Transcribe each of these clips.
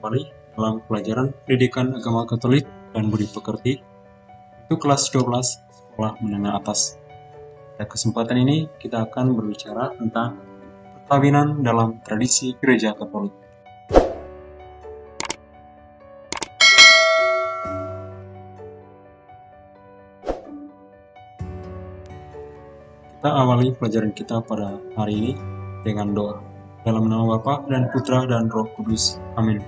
kembali dalam pelajaran Pendidikan Agama Katolik dan Budi Pekerti, itu kelas 12 Sekolah Menengah Atas. Pada kesempatan ini kita akan berbicara tentang perkawinan dalam tradisi Gereja Katolik. Kita awali pelajaran kita pada hari ini dengan doa. Dalam nama Bapa dan Putra dan Roh Kudus. Amin.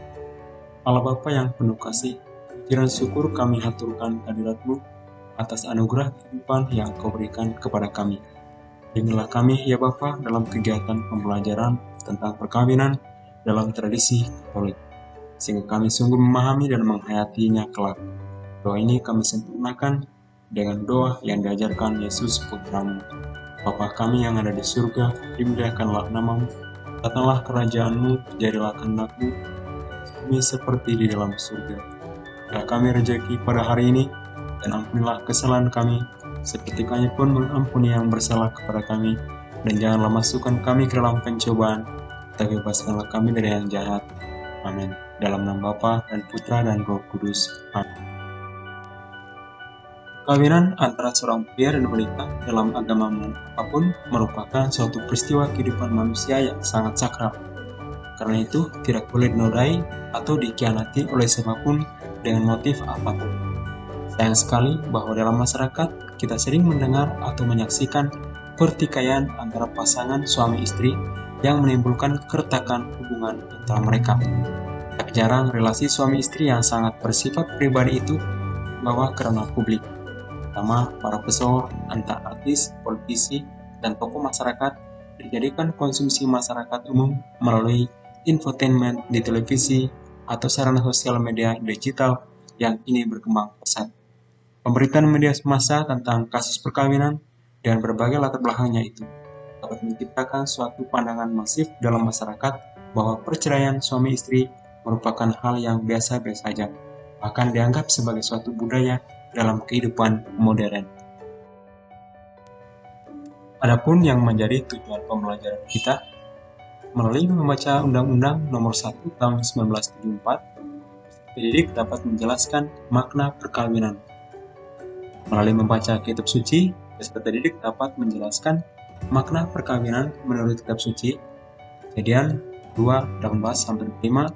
Allah Bapa yang penuh kasih, pujian syukur kami haturkan kehadirat-Mu atas anugerah kehidupan yang Kau berikan kepada kami. Bimbinglah kami, ya Bapa, dalam kegiatan pembelajaran tentang perkawinan dalam tradisi Katolik, sehingga kami sungguh memahami dan menghayatinya kelak. Doa ini kami sempurnakan dengan doa yang diajarkan Yesus Putra-Mu. Bapa kami yang ada di surga, dimuliakanlah nama-Mu, datanglah kerajaan-Mu, jadilah kehendak-Mu, bumi seperti di dalam surga. Berilah kami rejeki pada hari ini, dan ampunilah kesalahan kami, seperti kami pun mengampuni yang bersalah kepada kami, dan janganlah masukkan kami ke dalam pencobaan, tapi bebaskanlah kami dari yang jahat. Amin. Dalam nama Bapa dan Putra dan Roh Kudus. Amin. Perkawinan antara seorang pria dan wanita dalam agama apapun merupakan suatu peristiwa kehidupan manusia yang sangat sakral. Karena itu, tidak boleh dinodai atau dikhianati oleh siapapun dengan motif apapun. Sayang sekali bahwa dalam masyarakat kita sering mendengar atau menyaksikan pertikaian antara pasangan suami istri yang menimbulkan keretakan hubungan antara mereka. Tak jarang relasi suami istri yang sangat bersifat pribadi itu dibawa ke ranah publik. Pertama, para pesohor, entah artis, politisi, dan tokoh masyarakat dijadikan konsumsi masyarakat umum melalui infotainment di televisi atau sarana sosial media digital yang ini berkembang pesat. Pemberitaan media massa tentang kasus perkawinan dan berbagai latar belakangnya itu dapat menciptakan suatu pandangan masif dalam masyarakat bahwa perceraian suami istri merupakan hal yang biasa-biasa saja, bahkan dianggap sebagai suatu budaya dalam kehidupan modern. Adapun yang menjadi tujuan pembelajaran kita, melalui membaca Undang-Undang Nomor 1 Tahun 1974, pendidik dapat menjelaskan makna perkawinan. Melalui membaca kitab suci, peserta didik dapat menjelaskan makna perkawinan menurut kitab suci. Kejadian 2:18-5,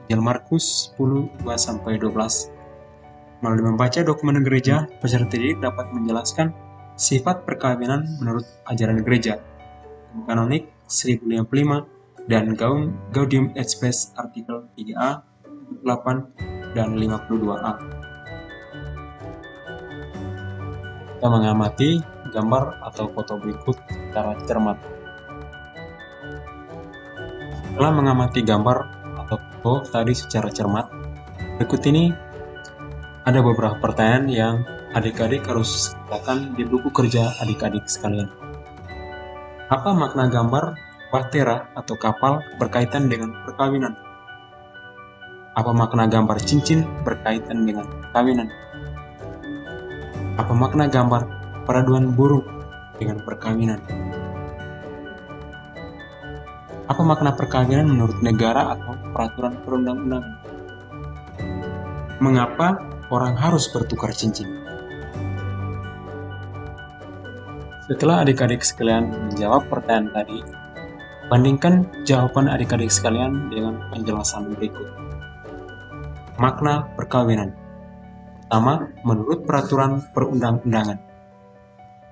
Injil Markus 10:2-12. Melalui membaca dokumen gereja, peserta didik dapat menjelaskan sifat perkawinan menurut ajaran gereja. Kanonik 1055 dan Gaudium et Spes artikel 3a, 8 dan 52a. Kita mengamati gambar atau foto berikut secara cermat. Setelah mengamati gambar atau foto tadi secara cermat, berikut ini ada beberapa pertanyaan yang adik-adik harus katakan di buku kerja adik-adik sekalian. Apa makna gambar bahtera atau kapal berkaitan dengan perkawinan? Apa makna gambar cincin berkaitan dengan perkawinan? Apa makna gambar peraduan burung dengan perkawinan? Apa makna perkawinan menurut negara atau peraturan perundang-undangan? Mengapa orang harus bertukar cincin? Setelah adik-adik sekalian menjawab pertanyaan tadi, bandingkan jawaban adik-adik sekalian dengan penjelasan berikut. Makna perkawinan. Pertama, menurut peraturan perundang-undangan.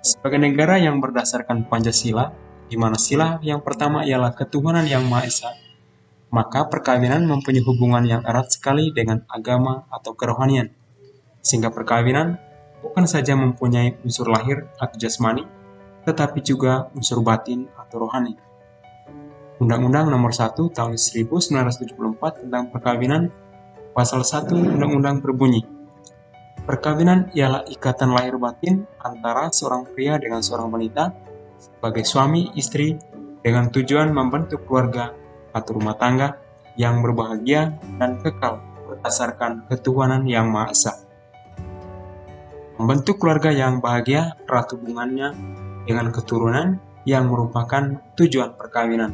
Sebagai negara yang berdasarkan Pancasila, di mana sila yang pertama ialah ketuhanan yang Maha Esa, maka perkawinan mempunyai hubungan yang erat sekali dengan agama atau kerohanian. Sehingga perkawinan bukan saja mempunyai unsur lahir atau jasmani, tetapi juga unsur batin atau rohani. Undang-Undang Nomor 1 Tahun 1974 tentang perkawinan, Pasal 1 Undang-Undang berbunyi, perkawinan ialah ikatan lahir batin antara seorang pria dengan seorang wanita sebagai suami istri dengan tujuan membentuk keluarga atau rumah tangga yang berbahagia dan kekal berdasarkan ketuhanan yang Maha Esa. Membentuk keluarga yang bahagia erat hubungannya dengan keturunan yang merupakan tujuan perkawinan.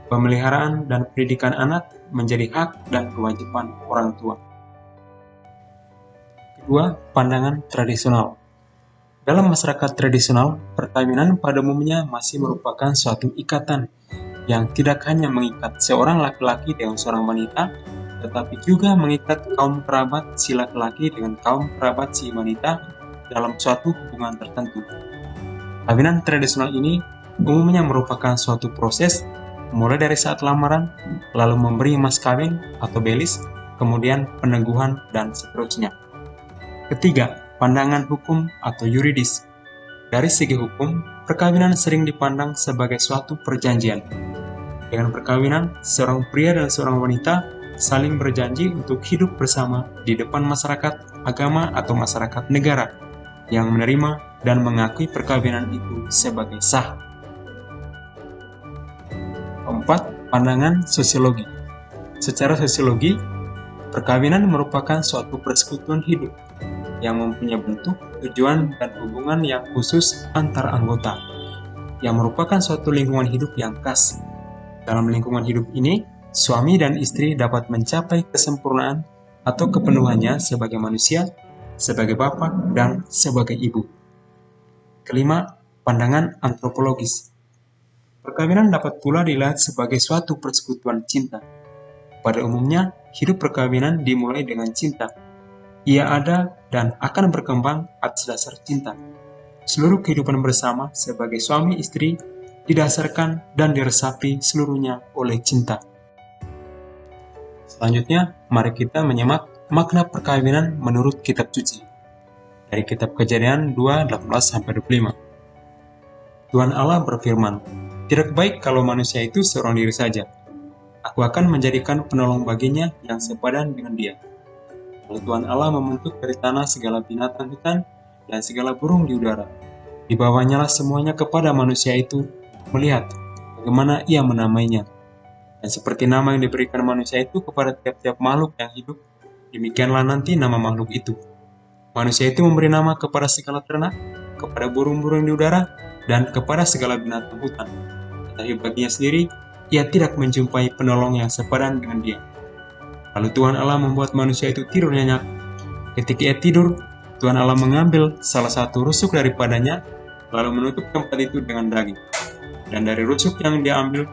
pemeliharaan dan pendidikan anak menjadi hak dan kewajiban orang tua. Kedua, pandangan tradisional. Dalam masyarakat tradisional, perkawinan pada umumnya masih merupakan suatu ikatan yang tidak hanya mengikat seorang laki-laki dengan seorang wanita, tetapi juga mengikat kaum kerabat si laki-laki dengan kaum kerabat si wanita dalam suatu hubungan tertentu. Kawinan tradisional ini umumnya merupakan suatu proses mulai dari saat lamaran, lalu memberi mas kawin atau belis, kemudian peneguhan, dan seterusnya. Ketiga, pandangan hukum atau yuridis. Dari segi hukum, perkawinan sering dipandang sebagai suatu perjanjian. Dengan perkawinan, seorang pria dan seorang wanita saling berjanji untuk hidup bersama di depan masyarakat, agama, atau masyarakat negara yang menerima dan mengakui perkawinan itu sebagai sah. Keempat, pandangan sosiologi. Secara sosiologi, perkawinan merupakan suatu persekutuan hidup yang mempunyai bentuk, tujuan, dan hubungan yang khusus antar anggota, yang merupakan suatu lingkungan hidup yang khas. Dalam lingkungan hidup ini, suami dan istri dapat mencapai kesempurnaan atau kepenuhannya sebagai manusia, sebagai bapak, dan sebagai ibu. Kelima, pandangan antropologis. Perkawinan dapat pula dilihat sebagai suatu persekutuan cinta. Pada umumnya, hidup perkawinan dimulai dengan cinta. Ia ada dan akan berkembang atas dasar cinta. Seluruh kehidupan bersama sebagai suami istri didasarkan dan diresapi seluruhnya oleh cinta. Selanjutnya, mari kita menyimak makna perkawinan menurut kitab suci. Dari kitab Kejadian 2:18-25. Tuhan Allah berfirman, "Tidak baik kalau manusia itu seorang diri saja. Aku akan menjadikan penolong baginya yang sepadan dengan dia." Lalu Tuhan Allah membentuk dari tanah segala binatang hutan dan segala burung di udara. Dibawanyalah semuanya kepada manusia itu, melihat bagaimana ia menamainya. Dan seperti nama yang diberikan manusia itu kepada tiap-tiap makhluk yang hidup, demikianlah nanti nama makhluk itu. Manusia itu memberi nama kepada segala ternak, kepada burung-burung di udara, dan kepada segala binatang hutan. Tetapi baginya sendiri, ia tidak menjumpai penolong yang sepadan dengan dia. Lalu Tuhan Allah membuat manusia itu tidur nyenyak. Ketika ia tidur, Tuhan Allah mengambil salah satu rusuk daripadanya, lalu menutup tempat itu dengan daging. Dan dari rusuk yang dia ambil,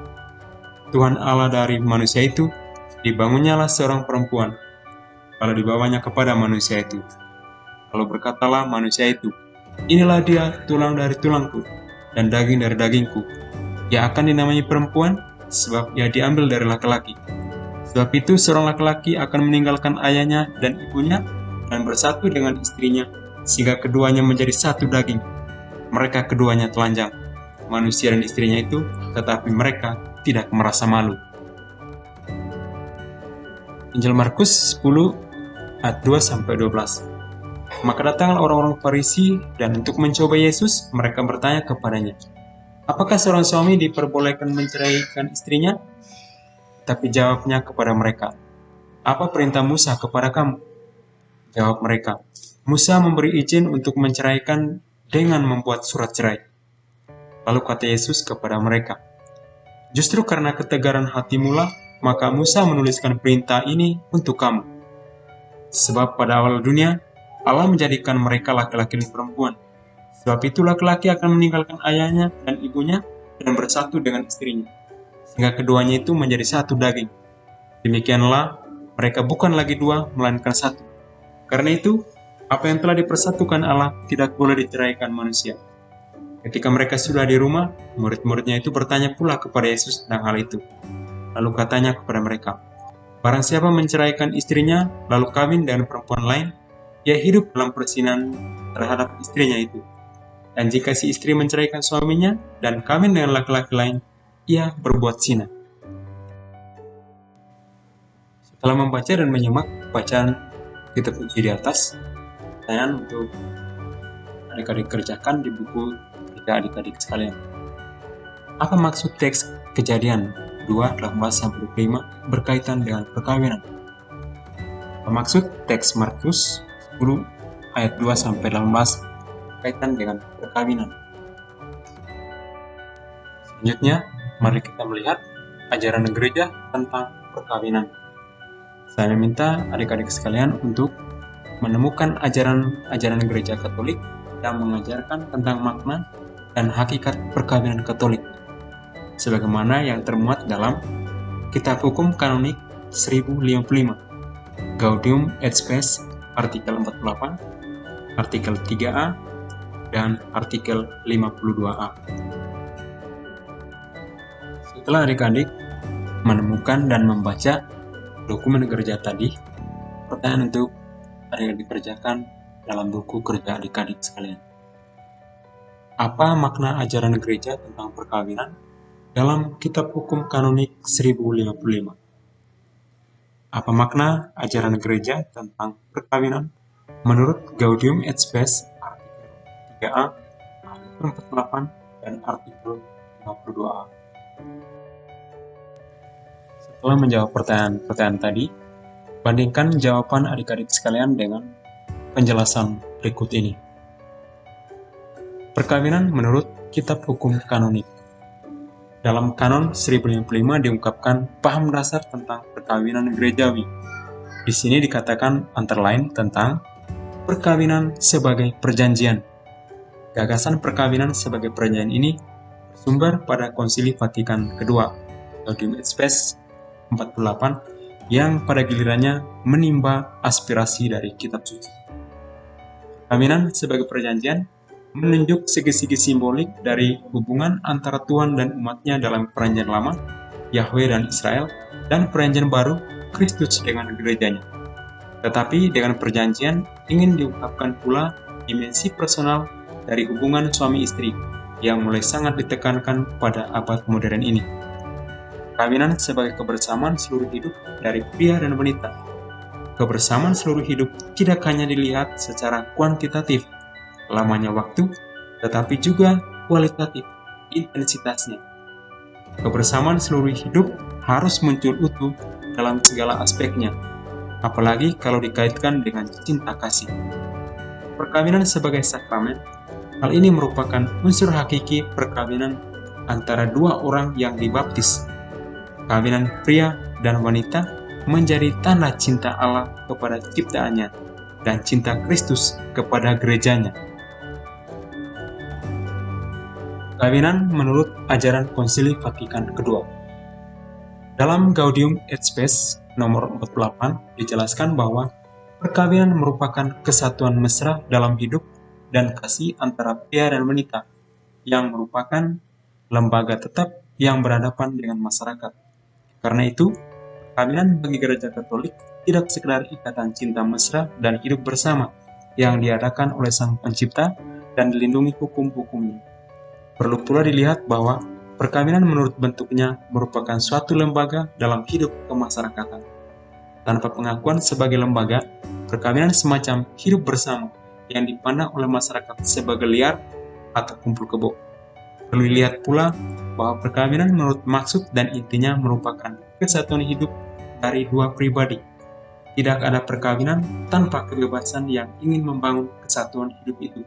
Tuhan Allah dari manusia itu, dibangunnyalah seorang perempuan. Lalu dibawanya kepada manusia itu. Lalu berkatalah manusia itu, "Inilah dia, tulang dari tulangku, dan daging dari dagingku. Ia akan dinamai perempuan, sebab ia diambil dari laki-laki. Sebab itu seorang laki-laki akan meninggalkan ayahnya dan ibunya dan bersatu dengan istrinya, sehingga keduanya menjadi satu daging. Mereka keduanya telanjang, manusia dan istrinya itu, tetapi mereka tidak merasa malu." Injil Markus 10 ayat 2-12. Maka datanglah orang-orang Farisi dan untuk mencoba Yesus, mereka bertanya kepadanya, "Apakah seorang suami diperbolehkan menceraikan istrinya?" Tapi jawabnya kepada mereka, "Apa perintah Musa kepada kamu?" Jawab mereka, "Musa memberi izin untuk menceraikan dengan membuat surat cerai." Lalu kata Yesus kepada mereka, "Justru karena ketegaran hatimulah, maka Musa menuliskan perintah ini untuk kamu. Sebab pada awal dunia, Allah menjadikan mereka laki-laki dan perempuan. Sebab itu laki-laki akan meninggalkan ayahnya dan ibunya dan bersatu dengan istrinya, sehingga keduanya itu menjadi satu daging. Demikianlah, mereka bukan lagi dua, melainkan satu. Karena itu, apa yang telah dipersatukan Allah tidak boleh diceraikan manusia." Ketika mereka sudah di rumah, murid-muridnya itu bertanya pula kepada Yesus tentang hal itu. Lalu katanya kepada mereka, "Barang siapa menceraikan istrinya, lalu kawin dengan perempuan lain, ia hidup dalam perzinahan terhadap istrinya itu. Dan jika si istri menceraikan suaminya dan kawin dengan laki-laki lain, ia berbuat zina." Setelah membaca dan menyimak bacaan kitab suci di atas, pertanyaan untuk adik-adik kerjakan di buku ketika adik-adik sekalian. Apa maksud teks Kejadian 2:18-25 berkaitan dengan perkawinan? Apa maksud teks Markus 10 ayat 2-18 berkaitan dengan perkawinan? Selanjutnya, mari kita melihat ajaran gereja tentang perkawinan. Saya meminta adik-adik sekalian untuk menemukan ajaran gereja Katolik yang mengajarkan tentang makna dan hakikat perkawinan Katolik, sebagaimana yang termuat dalam Kitab Hukum Kanonik 1055, Gaudium et Spes, artikel 48, artikel 3a, dan artikel 52a. Setelah adik-adik menemukan dan membaca dokumen gereja tadi, pertanyaan untuk adik-adik kerjakan dalam buku kerja adik-adik sekalian. Apa makna ajaran gereja tentang perkawinan dalam Kitab Hukum Kanonik 1055? Apa makna ajaran gereja tentang perkawinan menurut Gaudium et Spes artikel 3a, artikel 48, dan artikel 52a? Setelah menjawab pertanyaan tadi, bandingkan jawaban adik-adik sekalian dengan penjelasan berikut ini. Perkawinan menurut Kitab Hukum Kanonik. Dalam Kanon 1055 diungkapkan paham dasar tentang perkawinan gerejawi. Di sini dikatakan antara lain tentang perkawinan sebagai perjanjian. Gagasan perkawinan sebagai perjanjian ini bersumber pada Konsili Vatikan II, Gaudium et Spes 48, yang pada gilirannya menimba aspirasi dari kitab suci. Perkawinan sebagai perjanjian menunjuk segi-segi simbolik dari hubungan antara Tuhan dan umatnya dalam perjanjian lama, Yahweh dan Israel, dan perjanjian baru, Kristus dengan gerejanya. Tetapi dengan perjanjian ingin diungkapkan pula dimensi personal dari hubungan suami istri yang mulai sangat ditekankan pada abad modern ini. Perkawinan sebagai kebersamaan seluruh hidup dari pria dan wanita. Kebersamaan seluruh hidup tidak hanya dilihat secara kuantitatif, lamanya waktu, tetapi juga kualitatif, intensitasnya. Kebersamaan seluruh hidup harus muncul utuh dalam segala aspeknya, apalagi kalau dikaitkan dengan cinta kasih. Perkawinan sebagai sakramen, hal ini merupakan unsur hakiki perkawinan antara dua orang yang dibaptis. Kawinan pria dan wanita menjadi tanda cinta Allah kepada ciptaannya dan cinta Kristus kepada gerejanya. Perkawinan menurut ajaran Konsili Vatikan II. Dalam Gaudium et Spes nomor 48 dijelaskan bahwa perkawinan merupakan kesatuan mesra dalam hidup dan kasih antara pria dan wanita yang merupakan lembaga tetap yang berhadapan dengan masyarakat. Karena itu, perkawinan bagi gereja Katolik tidak sekedar ikatan cinta mesra dan hidup bersama yang diadakan oleh Sang Pencipta dan dilindungi hukum-hukumnya. Perlu pula dilihat bahwa perkawinan menurut bentuknya merupakan suatu lembaga dalam hidup kemasyarakatan. Tanpa pengakuan sebagai lembaga, perkawinan semacam hidup bersama yang dipandang oleh masyarakat sebagai liar atau kumpul kebo. Perlu dilihat pula bahwa perkawinan menurut maksud dan intinya merupakan kesatuan hidup dari dua pribadi. Tidak ada perkawinan tanpa kebebasan yang ingin membangun kesatuan hidup itu.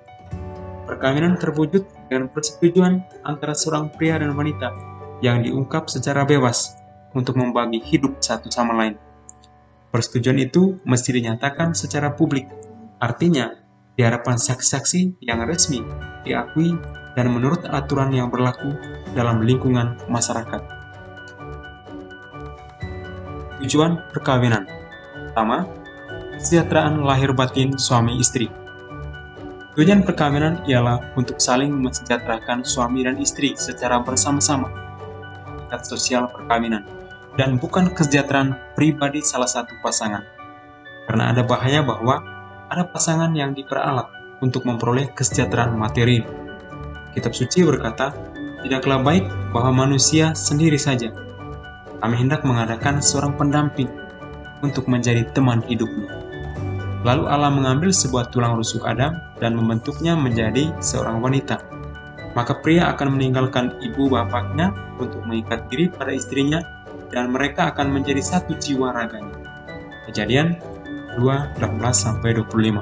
Perkawinan terwujud dengan persetujuan antara seorang pria dan wanita yang diungkap secara bebas untuk membagi hidup satu sama lain. Persetujuan itu mesti dinyatakan secara publik, artinya di hadapan saksi-saksi yang resmi, diakui, dan menurut aturan yang berlaku dalam lingkungan masyarakat. Tujuan perkawinan. Pertama, kesejahteraan lahir batin suami istri. Tujuan perkawinan ialah untuk saling mensejahterakan suami dan istri secara bersama-sama, hakikat sosial perkawinan, dan bukan kesejahteraan pribadi salah satu pasangan. Karena ada bahaya bahwa ada pasangan yang diperalat untuk memperoleh kesejahteraan materi. Kitab suci berkata, tidaklah baik bahwa manusia sendiri saja. Kami hendak mengadakan seorang pendamping untuk menjadi teman hidupnya. Lalu Allah mengambil sebuah tulang rusuk Adam dan membentuknya menjadi seorang wanita. Maka pria akan meninggalkan ibu bapaknya untuk mengikat diri pada istrinya, dan mereka akan menjadi satu jiwa raganya. Kejadian 2:18-25.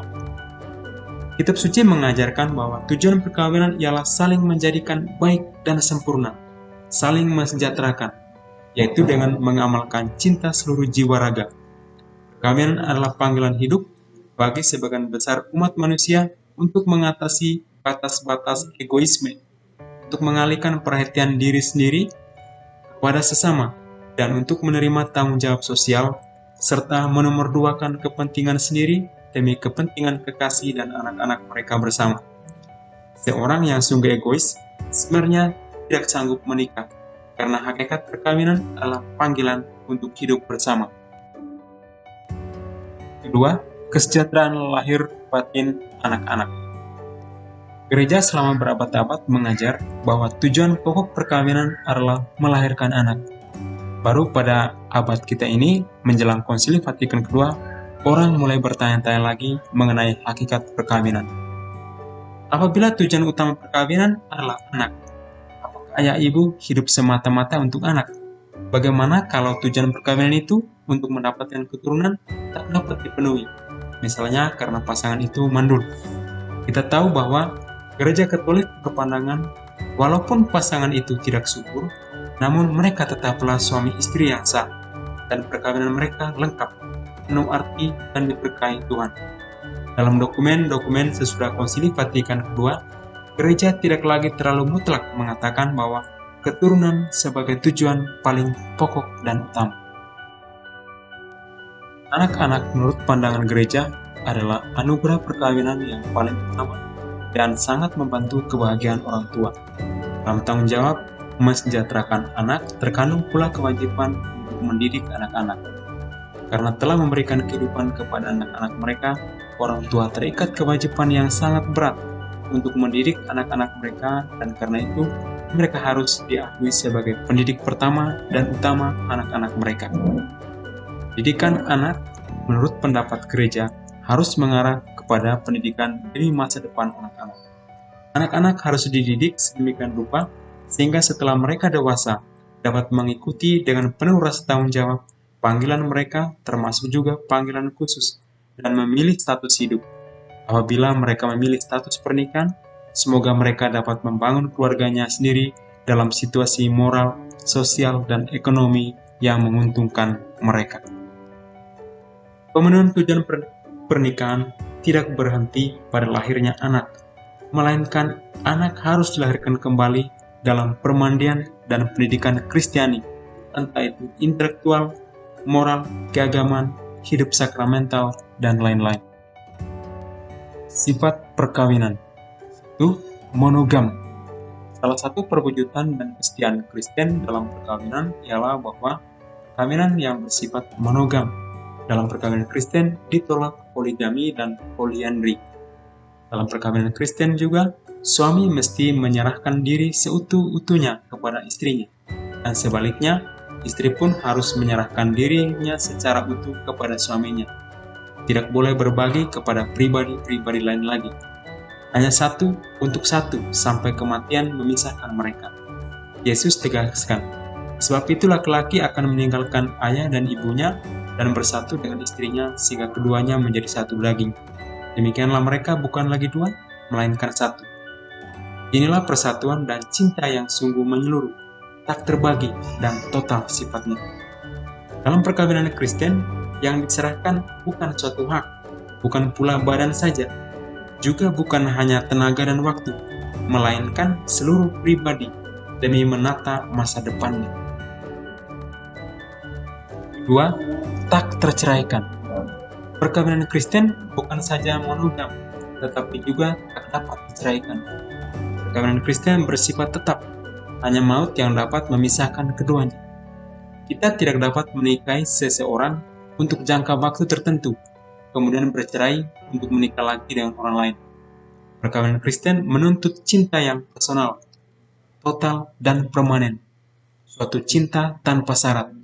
Kitab suci mengajarkan bahwa tujuan perkawinan ialah saling menjadikan baik dan sempurna, saling mensejahterakan. yaitu dengan mengamalkan cinta seluruh jiwa raga. Perkawinan adalah panggilan hidup bagi sebagian besar umat manusia untuk mengatasi batas-batas egoisme, untuk mengalihkan perhatian diri sendiri kepada sesama, dan untuk menerima tanggung jawab sosial, serta menomorduakan kepentingan sendiri demi kepentingan kekasih dan anak-anak mereka bersama. Seorang yang sungguh egois sebenarnya tidak sanggup menikah, karena hakikat perkawinan adalah panggilan untuk hidup bersama. Kedua, kesejahteraan lahir batin anak-anak. Gereja selama berabad-abad mengajar bahwa tujuan pokok perkawinan adalah melahirkan anak. Baru pada abad kita ini, menjelang Konsili Vatikan II, orang mulai bertanya-tanya lagi mengenai hakikat perkawinan. Apabila tujuan utama perkawinan adalah anak, apakah ayah ibu hidup semata-mata untuk anak? Bagaimana kalau tujuan perkawinan itu untuk mendapatkan keturunan tak dapat dipenuhi? Misalnya karena pasangan itu mandul. Kita tahu bahwa Gereja Katolik berpandangan, walaupun pasangan itu tidak subur, namun mereka tetaplah suami istri yang sah, dan perkawinan mereka lengkap, penuh arti, dan diberkahi Tuhan. Dalam dokumen-dokumen sesudah Konsili Vatikan II, gereja tidak lagi terlalu mutlak mengatakan bahwa keturunan sebagai tujuan paling pokok dan utama. Anak-anak menurut pandangan gereja adalah anugerah perkawinan yang paling utama dan sangat membantu kebahagiaan orang tua. Dalam tanggung jawab mensejahterakan anak, terkandung pula kewajiban untuk mendidik anak-anak. Karena telah memberikan kehidupan kepada anak-anak mereka, orang tua terikat kewajiban yang sangat berat untuk mendidik anak-anak mereka, dan karena itu mereka harus diakui sebagai pendidik pertama dan utama anak-anak mereka. Didikan anak, menurut pendapat gereja, harus mengarah kepada pendidikan demi masa depan anak-anak. Anak-anak harus dididik sedemikian rupa sehingga setelah mereka dewasa dapat mengikuti dengan penuh rasa tanggung jawab panggilan mereka, termasuk juga panggilan khusus, dan memilih status hidup. Apabila mereka memilih status pernikahan, semoga mereka dapat membangun keluarganya sendiri dalam situasi moral, sosial, dan ekonomi yang menguntungkan mereka. Pemenuhan tujuan pernikahan tidak berhenti pada lahirnya anak, melainkan anak harus dilahirkan kembali dalam permandian dan pendidikan Kristiani, entah itu intelektual, moral, keagamaan, hidup sakramental, dan lain-lain. Sifat perkawinan. 1. Monogam. Salah satu perwujudan dan kesetiaan Kristen dalam perkawinan ialah bahwa perkawinan yang bersifat monogam. Dalam perkawinan Kristen ditolak poligami dan poliandri. Dalam perkawinan Kristen juga, suami mesti menyerahkan diri seutuh-utuhnya kepada istrinya, dan sebaliknya, istri pun harus menyerahkan dirinya secara utuh kepada suaminya. Tidak boleh berbagi kepada pribadi-pribadi lain lagi. Hanya satu untuk satu sampai kematian memisahkan mereka. Yesus tegaskan, sebab itu laki-laki akan meninggalkan ayah dan ibunya dan bersatu dengan istrinya sehingga keduanya menjadi satu daging. Demikianlah mereka bukan lagi dua, melainkan satu. Inilah persatuan dan cinta yang sungguh menyeluruh, tak terbagi, dan total sifatnya. Dalam perkawinan Kristen, yang diserahkan bukan suatu hak, bukan pula badan saja, juga bukan hanya tenaga dan waktu, melainkan seluruh pribadi demi menata masa depannya. 2. Tak terceraikan. Perkawinan Kristen bukan saja monogam, tetapi juga tak dapat diceraikan. Perkawinan Kristen bersifat tetap, hanya maut yang dapat memisahkan keduanya. Kita tidak dapat menikahi seseorang untuk jangka waktu tertentu, kemudian bercerai untuk menikah lagi dengan orang lain. Perkawinan Kristen menuntut cinta yang personal, total, dan permanen. Suatu cinta tanpa syarat.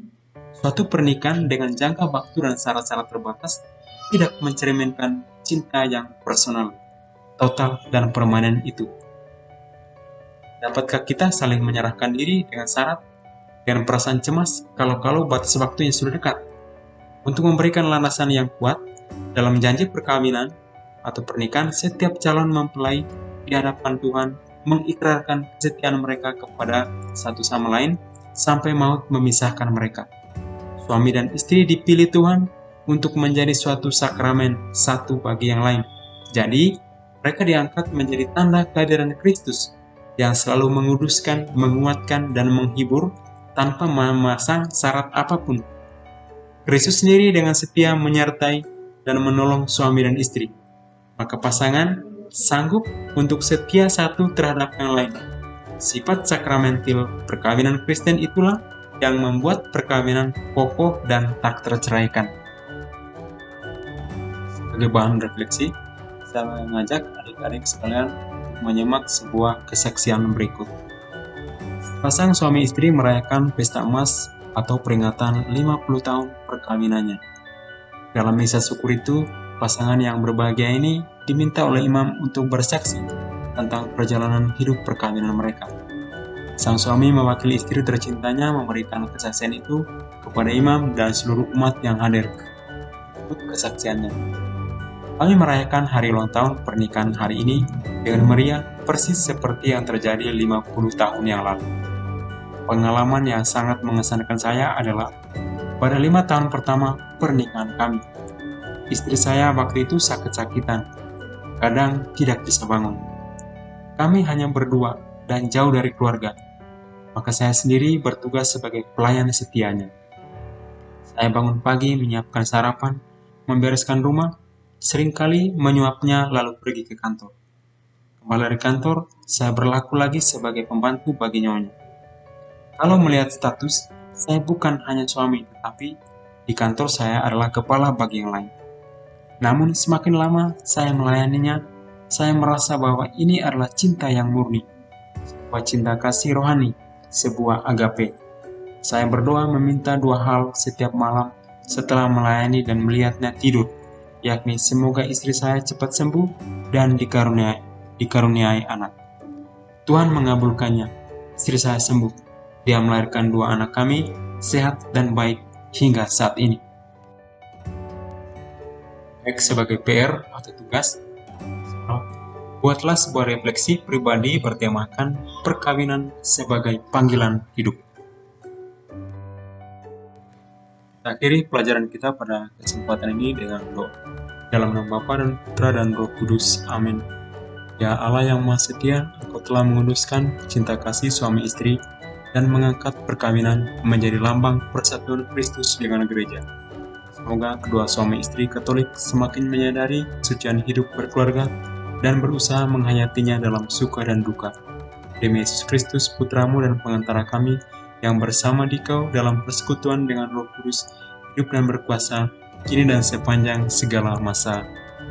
Suatu pernikahan dengan jangka waktu dan syarat-syarat terbatas tidak mencerminkan cinta yang personal, total, dan permanen itu. Dapatkah kita saling menyerahkan diri dengan syarat, dengan perasaan cemas kalau batas waktunya sudah dekat? Untuk memberikan landasan yang kuat dalam janji perkawinan atau pernikahan, setiap calon mempelai di hadapan Tuhan mengikrarkan kesetiaan mereka kepada satu sama lain sampai maut memisahkan mereka. Suami dan istri dipilih Tuhan untuk menjadi suatu sakramen satu bagi yang lain. Jadi, mereka diangkat menjadi tanda kehadiran Kristus yang selalu menguduskan, menguatkan, dan menghibur tanpa memasang syarat apapun. Kristus sendiri dengan setia menyertai dan menolong suami dan istri. Maka pasangan sanggup untuk setia satu terhadap yang lain. Sifat sakramentil perkawinan Kristen itulah yang membuat perkawinan kokoh dan tak terceraikan. Sebagai bahan refleksi, saya mengajak adik-adik sekalian untuk menyimak sebuah kesaksian berikut. Pasang suami istri merayakan pesta emas atau peringatan 50 tahun perkawinannya. Dalam misa syukur itu, pasangan yang berbahagia ini diminta oleh imam untuk bersaksi tentang perjalanan hidup perkawinan mereka. Sang suami mewakili istri tercintanya memberikan kesaksian itu kepada imam dan seluruh umat yang hadir. Ikut kesaksiannya. Kami merayakan hari ulang tahun pernikahan hari ini dengan meriah persis seperti yang terjadi 50 tahun yang lalu. Pengalaman yang sangat mengesankan saya adalah pada 5 tahun pertama pernikahan kami. Istri saya waktu itu sakit-sakitan, kadang tidak bisa bangun. Kami hanya berdua dan jauh dari keluarga, maka saya sendiri bertugas sebagai pelayan setianya. Saya bangun pagi menyiapkan sarapan, membereskan rumah, seringkali menyuapnya lalu pergi ke kantor. Kembali dari kantor, saya berlaku lagi sebagai pembantu bagi nyonya. Kalau melihat status, saya bukan hanya suami, tetapi di kantor saya adalah kepala bagi yang lain. Namun semakin lama saya melayaninya, saya merasa bahwa ini adalah cinta yang murni, sebuah cinta kasih rohani, sebuah agape. Saya berdoa meminta 2 hal setiap malam setelah melayani dan melihatnya tidur, yakni semoga istri saya cepat sembuh dan dikaruniai anak. Tuhan mengabulkannya, istri saya sembuh. Dia melahirkan 2 anak kami, sehat dan baik hingga saat ini. Baik, sebagai PR atau tugas, buatlah sebuah refleksi pribadi bertemakan perkawinan sebagai panggilan hidup. Kita akhiri pelajaran kita pada kesempatan ini dengan doa. Dalam nama Bapa dan Putra dan Roh Kudus. Amin. Ya Allah yang Maha Setia, Engkau telah menguduskan cinta kasih suami istri dan mengangkat perkawinan menjadi lambang persatuan Kristus dengan gereja. Semoga kedua suami istri Katolik semakin menyadari kesucian hidup berkeluarga dan berusaha menghayatinya dalam suka dan duka. Demi Yesus Kristus, Putramu dan pengantara kami, yang bersama Dikau dalam persekutuan dengan Roh Kudus, hidup dan berkuasa, kini dan sepanjang segala masa.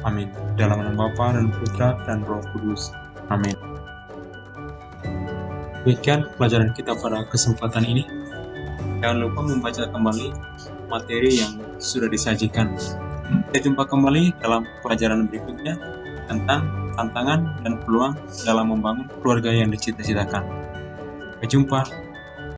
Amin. Dalam nama Bapa dan Putra dan Roh Kudus. Amin. Demikian pelajaran kita pada kesempatan ini. Jangan lupa membaca kembali materi yang sudah disajikan. Kita jumpa kembali dalam pelajaran berikutnya tentang tantangan dan peluang dalam membangun keluarga yang dicita-citakan. Sampai jumpa.